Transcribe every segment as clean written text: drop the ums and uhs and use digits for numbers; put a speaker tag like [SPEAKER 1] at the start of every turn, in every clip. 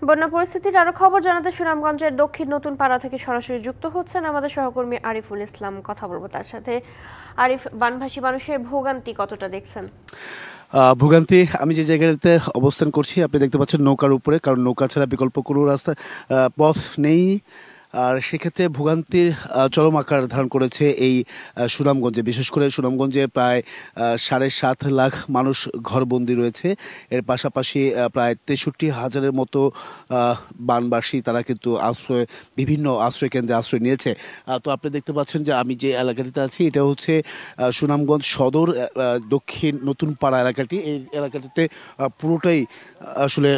[SPEAKER 1] বন্যা পরিস্থিতির আরো খবর জানাতে সুনামগঞ্জের দক্ষিণ নতুন পাড়া থেকে সরাসরি যুক্ত হচ্ছেন আমাদের সহকর্মী আরিফুল ইসলাম। কথা বলবো তার সাথে। আরিফ, বানভাসী মানুষের ভোগান্তি কতটা দেখছেন?
[SPEAKER 2] ভোগান্তি, আমি যে জায়গাটাতে অবস্থান করছি আপনি দেখতে পাচ্ছেন নৌকার উপরে, কারণ নৌকা ছাড়া বিকল্প কোনো রাস্তা পথ নেই। আর সেক্ষেত্রে ভোগান্তির চরম আকার ধারণ করেছে এই সুনামগঞ্জে, বিশেষ করে সুনামগঞ্জে প্রায় 7.5 লাখ মানুষ ঘরবন্দি রয়েছে। এর পাশাপাশি প্রায় 63,000-এর মতো বানবাসী তারা কিন্তু বিভিন্ন আশ্রয় কেন্দ্রে আশ্রয় নিয়েছে। তো আপনি দেখতে পাচ্ছেন যে আমি যে এলাকাটিতে আছি এটা হচ্ছে সুনামগঞ্জ সদর দক্ষিণ নতুন পাড়া এলাকাটি। এই এলাকাটিতে পুরোটাই আসলে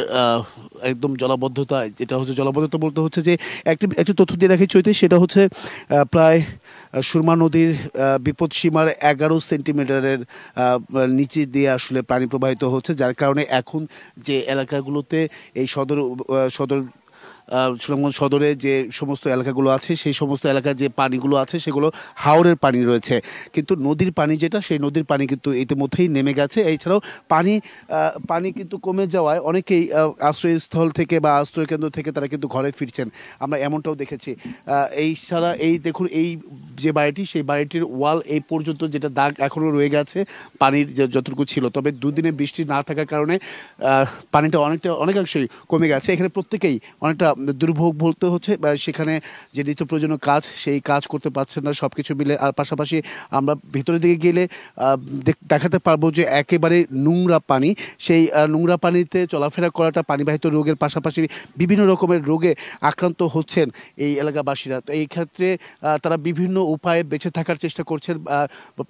[SPEAKER 2] একদম জলাবদ্ধতা। যেটা হচ্ছে জলাবদ্ধতা বলতে হচ্ছে যে একটি তথ্য দিয়ে রাখি চৈতে, সেটা হচ্ছে প্রায় সুরমা নদীর বিপদসীমার 11 সেন্টিমিটারের নিচে দিয়ে আসলে পানি প্রবাহিত হচ্ছে, যার কারণে এখন যে এলাকাগুলোতে এই সদর সুনামগঞ্জ সদরে যে সমস্ত এলাকাগুলো আছে সেই সমস্ত এলাকায় যে পানিগুলো আছে সেগুলো হাওরের পানি রয়েছে, কিন্তু নদীর পানি যেটা সেই নদীর পানি কিন্তু ইতিমধ্যেই নেমে গেছে। এছাড়াও পানি কিন্তু কমে যাওয়ায় অনেকেই আশ্রয়স্থল থেকে বা আশ্রয়কেন্দ্র থেকে তারা কিন্তু ঘরে ফিরছেন, আমরা এমনটাও দেখেছি। এই ছাড়া এই দেখুন, এই যে বাড়িটি সেই বাড়িটির ওয়াল এই পর্যন্ত যেটা দাগ এখনও রয়ে গেছে পানির যতটুকু ছিল, তবে দুদিনে বৃষ্টি না থাকার কারণে পানিটা অনেকাংশেই কমে গেছে। এখানে প্রত্যেকেই অনেকটা দুর্ভোগ বলতে হচ্ছে, সেখানে যে নিত্য প্রয়োজনীয় কাজ সেই কাজ করতে পারছেন না সব কিছু মিলে। আর পাশাপাশি আমরা ভিতরের দিকে গেলে দেখাতে পারবো যে একেবারে নোংরা পানি, সেই নোংরা পানিতে চলাফেরা করাটা পানিবাহিত রোগের পাশাপাশি বিভিন্ন রকমের রোগে আক্রান্ত হচ্ছেন এই এলাকাবাসীরা। তো এই ক্ষেত্রে তারা বিভিন্ন উপায়ে বেঁচে থাকার চেষ্টা করছেন,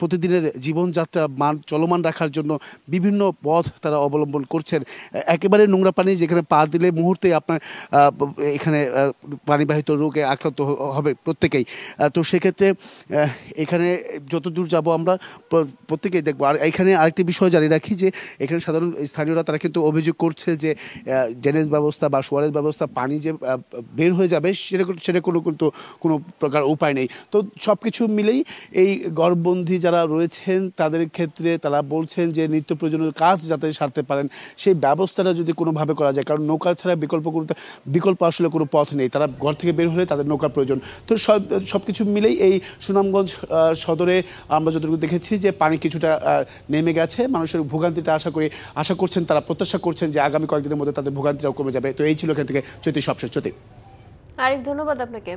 [SPEAKER 2] প্রতিদিনের জীবনযাত্রা চলমান রাখার জন্য বিভিন্ন পথ তারা অবলম্বন করছেন। একেবারে নোংরা পানি যেখানে পা দিলে মুহূর্তে আপনার এখানে পানিবাহিত রোগে আক্রান্ত হবে প্রত্যেকেই। তো সেক্ষেত্রে এখানে যতদূর যাব আমরা প্রত্যেকেই দেখবো। আর এখানে আরেকটি বিষয় জানিয়ে রাখি যে এখানে সাধারণ স্থানীয়রা তারা কিন্তু অভিযোগ করছে যে ড্রেনেজ ব্যবস্থা বা সোয়ারেজ ব্যবস্থা, পানি যে বের হয়ে যাবে সেটা কোনো প্রকার উপায় নেই। তো সব কিছু মিলেই এই ঘরবন্দি যারা রয়েছেন তাদের ক্ষেত্রে তারা বলছেন যে নিত্য প্রয়োজনীয় কাজ যাতে সারতে পারেন সেই ব্যবস্থাটা যদি কোনোভাবে করা যায়, কারণ নৌকা ছাড়া বিকল্প আসলে কোনো পথ নেই। তারা ঘর থেকে বের হলে তাদের নৌকার প্রয়োজন। তো সব কিছু মিলেই এই সুনামগঞ্জ সদরে আমরা যতটুকু দেখেছি যে পানি কিছুটা নেমে গেছে, মানুষের ভোগান্তিটা আশা করছেন, তারা প্রত্যাশা করছেন যে আগামী কয়েকদিনের মধ্যে তাদের ভোগান্তিটাও কমে যাবে। তো এই ছিল এখান থেকে সবশেষ।
[SPEAKER 1] আরিফ, ধন্যবাদ আপনাকে।